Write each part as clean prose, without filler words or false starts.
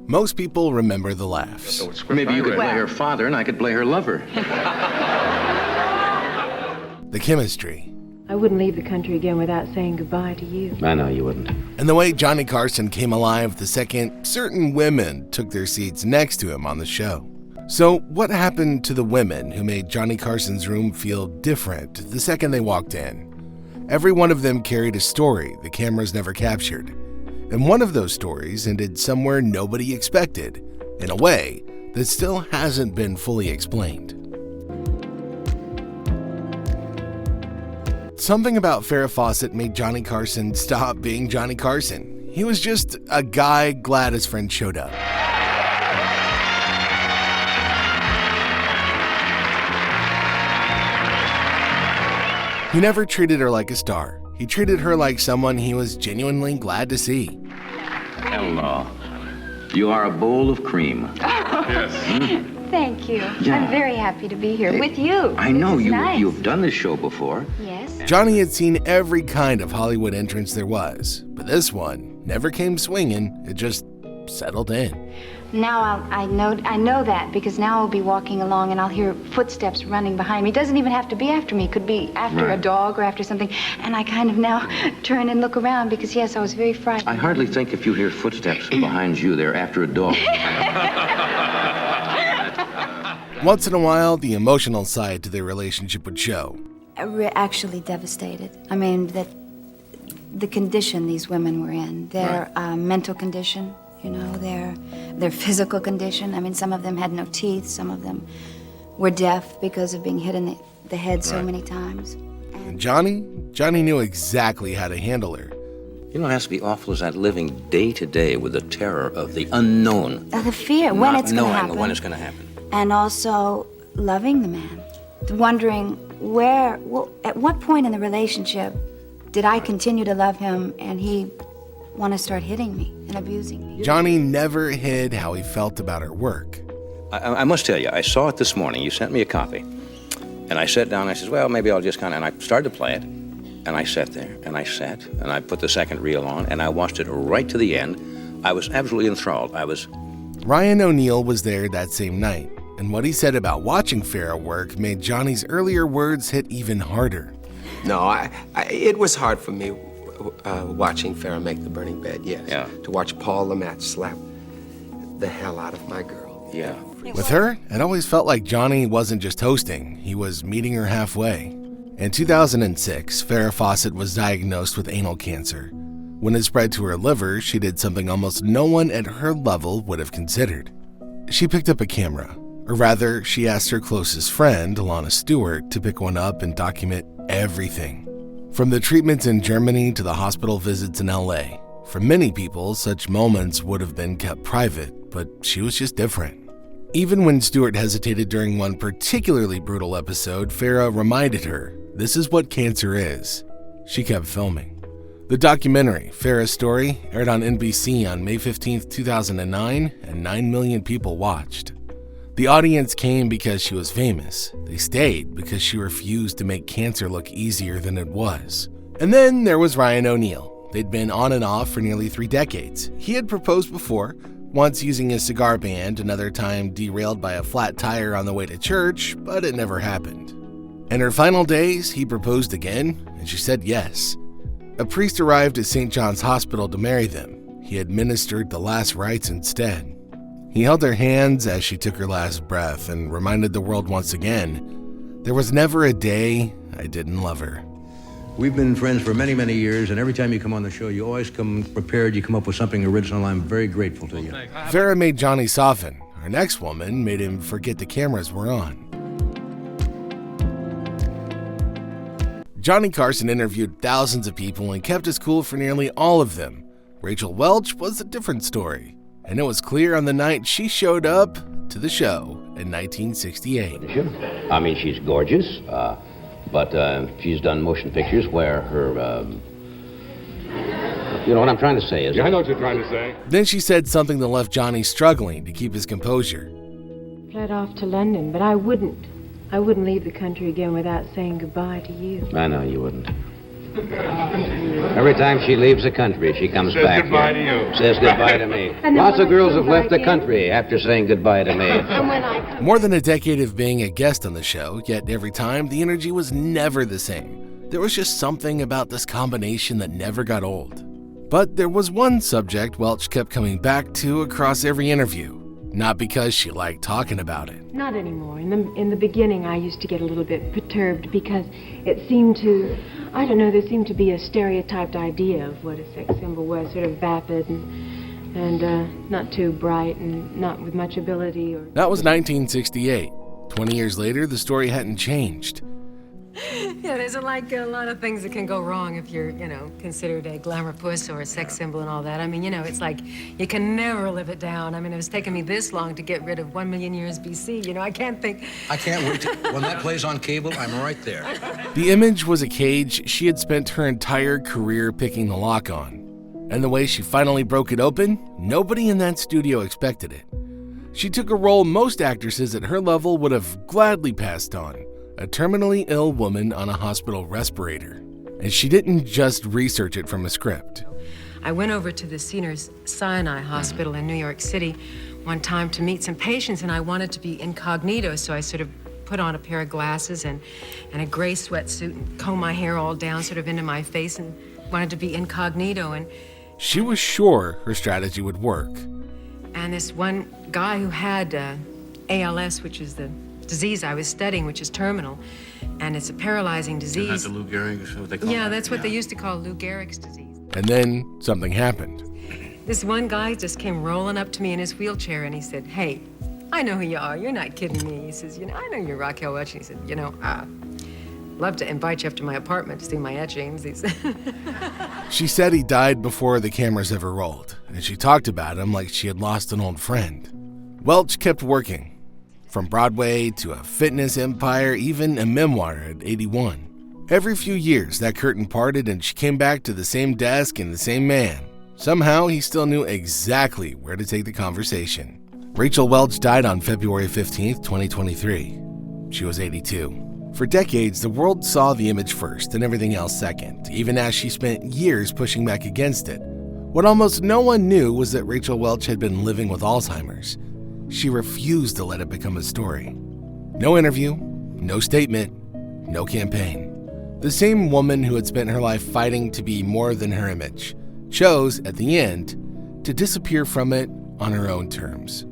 Most people remember the laughs. Maybe you could play her father and I could play her lover. The chemistry. I wouldn't leave the country again without saying goodbye to you. I know you wouldn't. And the way Johnny Carson came alive the second certain women took their seats next to him on the show. So what happened to the women who made Johnny Carson's room feel different the second they walked in? Every one of them carried a story the cameras never captured. And one of those stories ended somewhere nobody expected, in a way that still hasn't been fully explained. Something about Farrah Fawcett made Johnny Carson stop being Johnny Carson. He was just a guy glad his friend showed up. He never treated her like a star. He treated her like someone he was genuinely glad to see. Hello. You are a bowl of cream. Yes. Thank you. Yeah. I'm very happy to be here with you. I know Nice. you've done this show before. Yes. Johnny had seen every kind of Hollywood entrance there was, but this one never came swinging. It just settled in. Now I know that because now I'll be walking along and I'll hear footsteps running behind me. It doesn't even have to be after me. It could be after a dog or after something. And I kind of now turn and look around because, yes, I was very frightened. I hardly think if you hear footsteps behind you, they're after a dog. Once in a while, the emotional side to their relationship would show. We're actually devastated. I mean, that the condition these women were in, their mental condition, you know, their physical condition. I mean, some of them had no teeth. Some of them were deaf because of being hit in the head so many times. And Johnny knew exactly how to handle her. You know, it has to be awful is that living day to day with the terror of the unknown. The fear, when it's going to happen. Not knowing when it's going to happen. And also loving the man, wondering at what point in the relationship did I continue to love him and he want to start hitting me and abusing me? Johnny never hid how he felt about her work. I must tell you, I saw it this morning. You sent me a copy. And I sat down, I said, well, maybe I'll just and I started to play it. And I sat there, and I sat, and I put the second reel on, and I watched it right to the end. I was absolutely enthralled. Ryan O'Neal was there that same night, and what he said about watching Farrah work made Johnny's earlier words hit even harder. No, it was hard for me watching Farrah make the burning bed, yes. Yeah. To watch Paul Lamatch slap the hell out of my girl. Yeah. With her, it always felt like Johnny wasn't just hosting, he was meeting her halfway. In 2006, Farrah Fawcett was diagnosed with anal cancer. When it spread to her liver, she did something almost no one at her level would have considered. She picked up a camera, or rather, she asked her closest friend, Alana Stewart, to pick one up and document everything. From the treatments in Germany to the hospital visits in LA. For many people, such moments would have been kept private, but she was just different. Even when Stewart hesitated during one particularly brutal episode, Farrah reminded her, this is what cancer is. She kept filming. The documentary, Farrah's Story, aired on NBC on May 15, 2009, and 9 million people watched. The audience came because she was famous. They stayed because she refused to make cancer look easier than it was. And then there was Ryan O'Neal. They'd been on and off for nearly 3 decades. He had proposed before, once using a cigar band, another time derailed by a flat tire on the way to church, but it never happened. In her final days, he proposed again, and she said yes. A priest arrived at St. John's Hospital to marry them. He administered the last rites instead. He held her hands as she took her last breath and reminded the world once again, there was never a day I didn't love her. We've been friends for many, many years, and every time you come on the show, you always come prepared, you come up with something original. I'm very grateful to you. Farrah made Johnny soften. Her next woman made him forget the cameras were on. Johnny Carson interviewed thousands of people and kept his cool for nearly all of them. Rachel Welch was a different story, and it was clear on the night she showed up to the show in 1968. I mean, she's gorgeous, but she's done motion pictures where her, you know what I'm trying to say, is Yeah, I know what you're trying to say. Then she said something that left Johnny struggling to keep his composure. Fled off to London, but I wouldn't leave the country again without saying goodbye to you. I know you wouldn't. Every time she leaves the country, she comes back goodbye here. to you. Says goodbye to me. Lots of girls have left the country after saying goodbye to me. More than a decade of being a guest on the show, yet every time the energy was never the same. There was just something about this combination that never got old. But there was one subject Welch kept coming back to across every interview. Not because she liked talking about it. Not anymore. In the beginning, I used to get a little bit perturbed because it seemed to, I don't know, there seemed to be a stereotyped idea of what a sex symbol was, sort of vapid and not too bright and not with much ability. That was 1968. 20 years later, the story hadn't changed. Yeah, there's like a lot of things that can go wrong if you're, considered a glamour puss or a sex symbol and all that. I mean, it's like you can never live it down. I mean, it was taking me this long to get rid of 1 million years BC. I can't wait when that plays on cable, I'm right there. The image was a cage she had spent her entire career picking the lock on. And the way she finally broke it open, nobody in that studio expected it. She took a role most actresses at her level would have gladly passed on. A terminally ill woman on a hospital respirator. And she didn't just research it from a script. I went over to the Sinai Hospital in New York City one time to meet some patients, and I wanted to be incognito, so I sort of put on a pair of glasses and a gray sweatsuit and combed my hair all down sort of into my face and wanted to be incognito. And she was sure her strategy would work. And this one guy who had ALS, which is the disease I was studying, which is terminal, and it's a paralyzing disease. That's the Lou Gehrig's, what they call it? Yeah, that's what they used to call Lou Gehrig's disease. And then something happened. This one guy just came rolling up to me in his wheelchair, and he said, "Hey, I know who you are. You're not kidding me." He says, "I know you're Raquel Welch." And he said, love to invite you up to my apartment to see my etchings." He said. She said he died before the cameras ever rolled, and she talked about him like she had lost an old friend. Welch kept working. From Broadway to a fitness empire, even a memoir at 81. Every few years, that curtain parted and she came back to the same desk and the same man. Somehow, he still knew exactly where to take the conversation. Rachel Welch died on February 15th, 2023. She was 82. For decades, the world saw the image first and everything else second, even as she spent years pushing back against it. What almost no one knew was that Rachel Welch had been living with Alzheimer's. She refused to let it become a story. No interview, no statement, no campaign. The same woman who had spent her life fighting to be more than her image chose, at the end, to disappear from it on her own terms.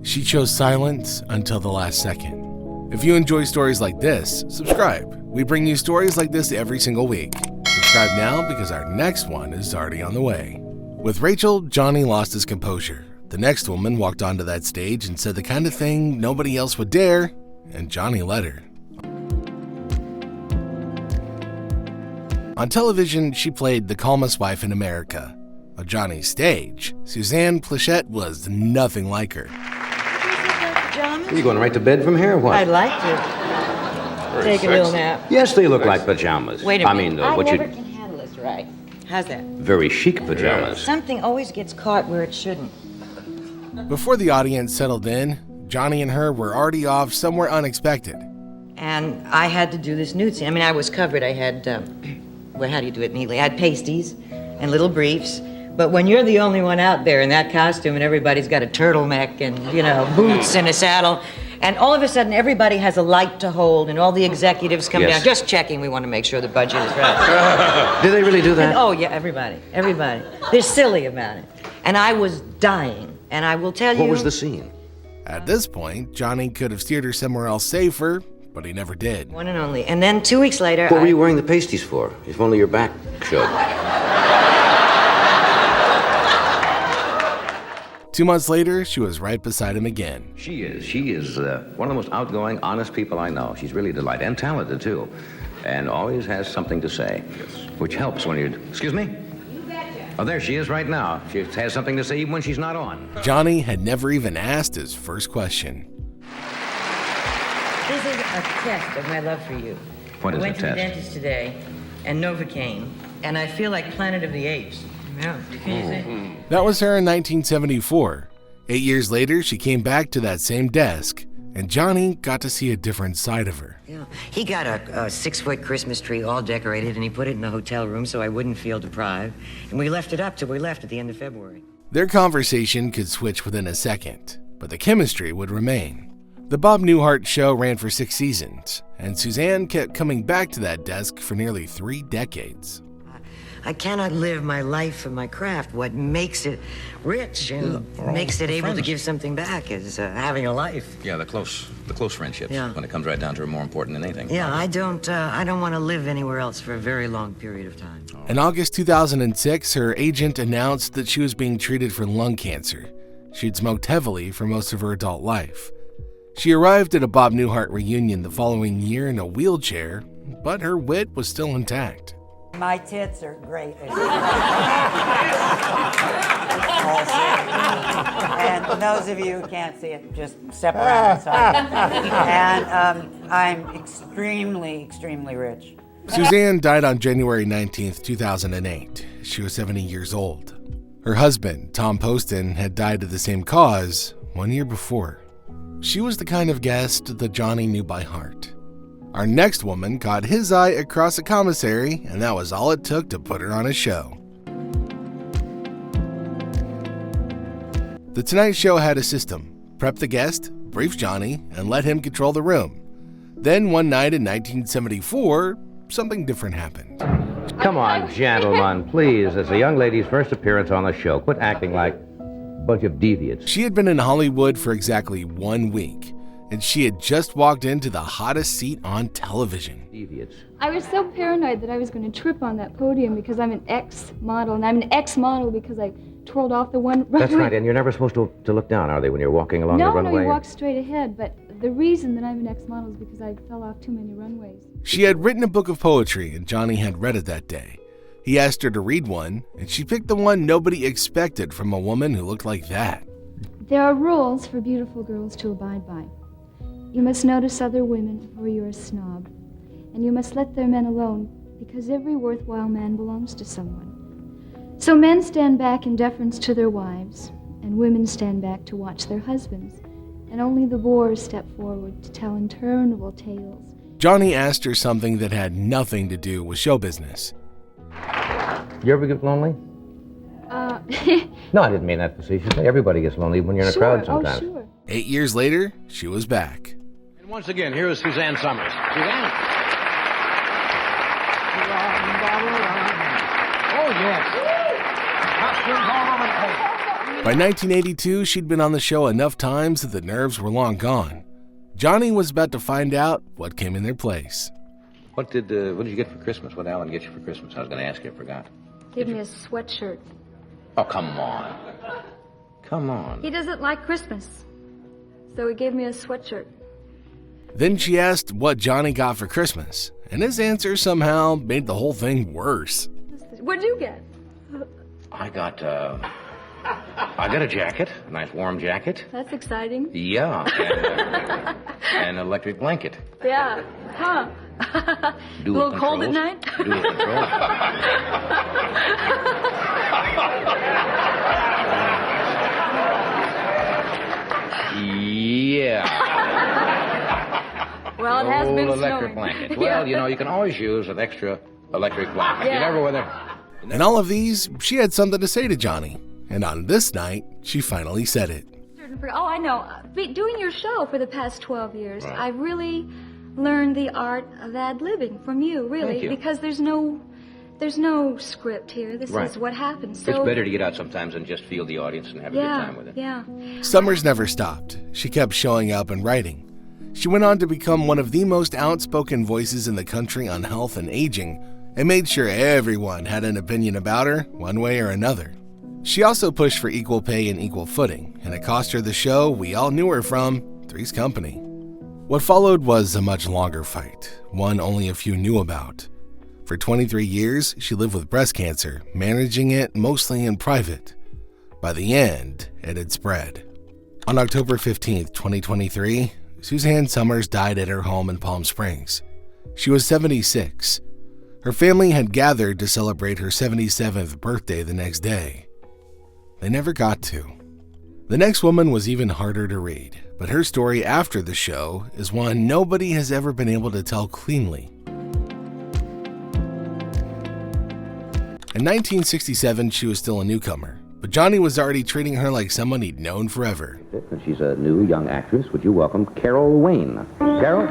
She chose silence until the last second. If you enjoy stories like this, subscribe. We bring you stories like this every single week. Subscribe now because our next one is already on the way. With Rachel, Johnny lost his composure. The next woman walked onto that stage and said the kind of thing nobody else would dare, and Johnny let her. On television, she played the calmest wife in America. On Johnny's stage, Suzanne Plachette was nothing like her. Are you going right to bed from here or what? I'd like to. Take a little nap. Yes, they look like pajamas. Wait a minute. I mean, I never can handle this right. How's that? Very chic pajamas. Something always gets caught where it shouldn't. Before the audience settled in, Johnny and her were already off somewhere unexpected. And I had to do this nude scene. I mean, I was covered. I had, how do you do it neatly? I had pasties and little briefs. But when you're the only one out there in that costume and everybody's got a turtleneck and, boots and a saddle, and all of a sudden everybody has a light to hold and all the executives come down. Just checking, we want to make sure the budget is right. Do they really do that? And, oh, yeah, everybody. They're silly about it. And I was dying. And I will tell you... What was the scene? At this point, Johnny could have steered her somewhere else safer, but he never did. One and only. And then 2 weeks later, What were you wearing the pasties for? If only your back showed. 2 months later, she was right beside him again. She is one of the most outgoing, honest people I know. She's really a delight, and talented, too. And always has something to say, which helps when you're... Excuse me? Oh, there she is right now. She has something to say even when she's not on. Johnny had never even asked his first question. This is a test of my love for you. What is I went a to the test? dentist today, and Novocaine, and I feel like Planet of the Apes. Yeah, can you see? That was her in 1974. 8 years later, she came back to that same desk, and Johnny got to see a different side of her. Yeah. He got a 6-foot Christmas tree all decorated, and he put it in the hotel room so I wouldn't feel deprived. And we left it up till we left at the end of February. Their conversation could switch within a second, but the chemistry would remain. The Bob Newhart show ran for 6 seasons, and Suzanne kept coming back to that desk for nearly 3 decades. I cannot live my life for my craft. What makes it rich and makes it able to give something back is having a life. Yeah, the close friendships. Yeah. When it comes right down to it, are more important than anything. Yeah, I don't want to live anywhere else for a very long period of time. In August 2006, her agent announced that she was being treated for lung cancer. She'd smoked heavily for most of her adult life. She arrived at a Bob Newhart reunion the following year in a wheelchair, but her wit was still intact. My tits are great. And those of you who can't see it, just step around. And I'm extremely, extremely rich. Suzanne died on January 19th, 2008. She was 70 years old. Her husband, Tom Poston, had died of the same cause 1 year before. She was the kind of guest that Johnny knew by heart. Our next woman caught his eye across a commissary, and that was all it took to put her on a show. The Tonight Show had a system. Prep the guest, brief Johnny, and let him control the room. Then one night in 1974, something different happened. Come on, gentlemen, please. It's a young lady's first appearance on the show. Quit acting like a bunch of deviants. She had been in Hollywood for exactly 1 week, and she had just walked into the hottest seat on television. Deviants. I was so paranoid that I was going to trip on that podium because I'm an ex-model, and I'm an ex-model because I twirled off the one runway. That's right, and you're never supposed to look down, are they, when you're walking along the runway? No, you walk straight ahead, but the reason that I'm an ex-model is because I fell off too many runways. She had written a book of poetry, and Johnny had read it that day. He asked her to read one, and she picked the one nobody expected from a woman who looked like that. There are rules for beautiful girls to abide by. You must notice other women, or you're a snob. And you must let their men alone, because every worthwhile man belongs to someone. So men stand back in deference to their wives, and women stand back to watch their husbands. And only the bores step forward to tell interminable tales. Johnny asked her something that had nothing to do with show business. You ever get lonely? No, I didn't mean that facetiously. Everybody gets lonely when you're in a crowd sometimes. Oh, sure. 8 years later, she was back. And once again, here is Suzanne Summers. Suzanne? Oh, yes. By 1982, she'd been on the show enough times that the nerves were long gone. Johnny was about to find out what came in their place. What did you get for Christmas? What did Alan get you for Christmas? I was going to ask you, I forgot. Give me a sweatshirt. Oh, come on. Come on. He doesn't like Christmas, so he gave me a sweatshirt. Then she asked what Johnny got for Christmas, and his answer somehow made the whole thing worse. What'd you get? I got a jacket, a nice warm jacket. That's exciting. Yeah, and an electric blanket. Yeah. Huh. Dual A little cold at controls. night? Dual control. Yeah. Well, it has been electric snowing. blanket. Well, you know, you can always use an extra electric blanket. Yeah. You never whether. And all of these, she had something to say to Johnny. And on this night, she finally said it. Oh, I know. Doing your show for the past 12 years, Right. I've really learned the art of ad-libbing from you, really. Thank you. Because there's no script here. This Right. is what happens. It's So, better to get out sometimes and just feel the audience and have a good time with it. Yeah. Summers never stopped. She kept showing up and writing. She went on to become one of the most outspoken voices in the country on health and aging, and made sure everyone had an opinion about her, one way or another. She also pushed for equal pay and equal footing, and it cost her the show we all knew her from, Three's Company. What followed was a much longer fight, one only a few knew about. For 23 years, she lived with breast cancer, managing it mostly in private. By the end, it had spread. On October 15th, 2023, Suzanne Summers died at her home in Palm Springs. She was 76. Her family had gathered to celebrate her 77th birthday the next day. They never got to. The next woman was even harder to read, but her story after the show is one nobody has ever been able to tell cleanly. In 1967, she was still a newcomer, but Johnny was already treating her like someone he'd known forever. She's a new young actress. Would you welcome Carol Wayne? Carol?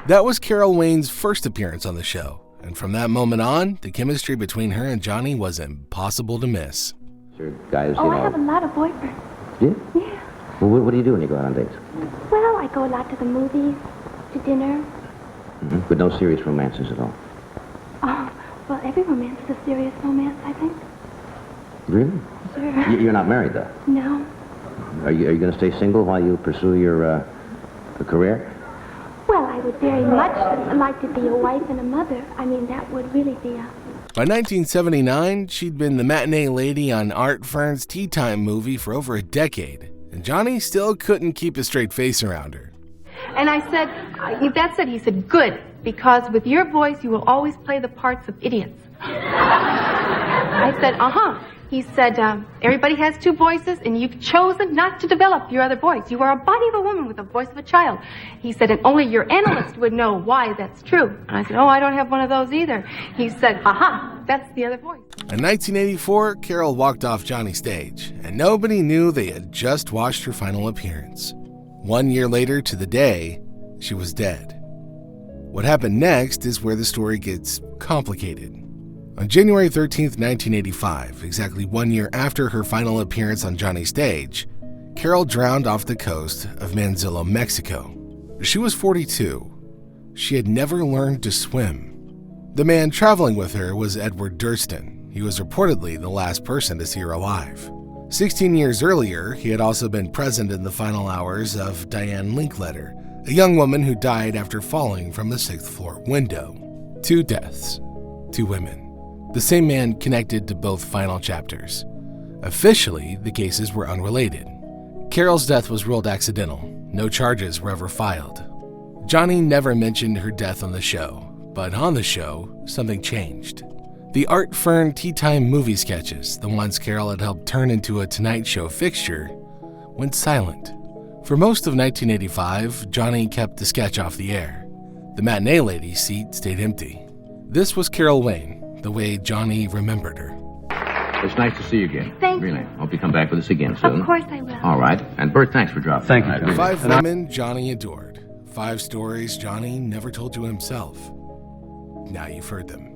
That was Carol Wayne's first appearance on the show, and from that moment on, the chemistry between her and Johnny was impossible to miss. Sure, guys, I have a lot of boyfriends. Yeah? Yeah. Well, what do you do when you go out on dates? Well, I go a lot to the movies, to dinner. Mm-hmm. But no serious romances at all? Oh, well, every romance is a serious romance, I think. Really? Sure. You're not married, though? No. Are you going to stay single while you pursue your career? Well, I would very much like to be a wife and a mother. I mean, that would really be a... By 1979, she'd been the matinee lady on Art Fern's Tea Time movie for over a decade, and Johnny still couldn't keep a straight face around her. And I said, that's it. He said, good, because with your voice, you will always play the parts of idiots. I said, uh-huh. He said, everybody has two voices, and you've chosen not to develop your other voice. You are a body of a woman with the voice of a child. He said, and only your analyst would know why that's true. And I said, oh, I don't have one of those either. He said, aha, that's the other voice. In 1984, Carol walked off Johnny's stage, and nobody knew they had just watched her final appearance. 1 year later to the day, she was dead. What happened next is where the story gets complicated. On January 13th, 1985, exactly 1 year after her final appearance on Johnny's stage, Carol drowned off the coast of Manzillo, Mexico. She was 42. She had never learned to swim. The man traveling with her was Edward Durston. He was reportedly the last person to see her alive. 16 years earlier, he had also been present in the final hours of Diane Linkletter, a young woman who died after falling from the 6th floor window. 2 deaths, 2 women. The same man connected to both final chapters. Officially, the cases were unrelated. Carol's death was ruled accidental. No charges were ever filed. Johnny never mentioned her death on the show, but on the show, something changed. The Art Fern Tea Time movie sketches, the ones Carol had helped turn into a Tonight Show fixture, went silent. For most of 1985, Johnny kept the sketch off the air. The matinee lady's seat stayed empty. This was Carol Wayne, the way Johnny remembered her. It's nice to see you again. Thank you. Really. Hope you come back with us again soon. Of course I will. All right. And Bert, thanks for dropping. Thank you, Johnny. 5 women Johnny adored. 5 stories Johnny never told you himself. Now you've heard them.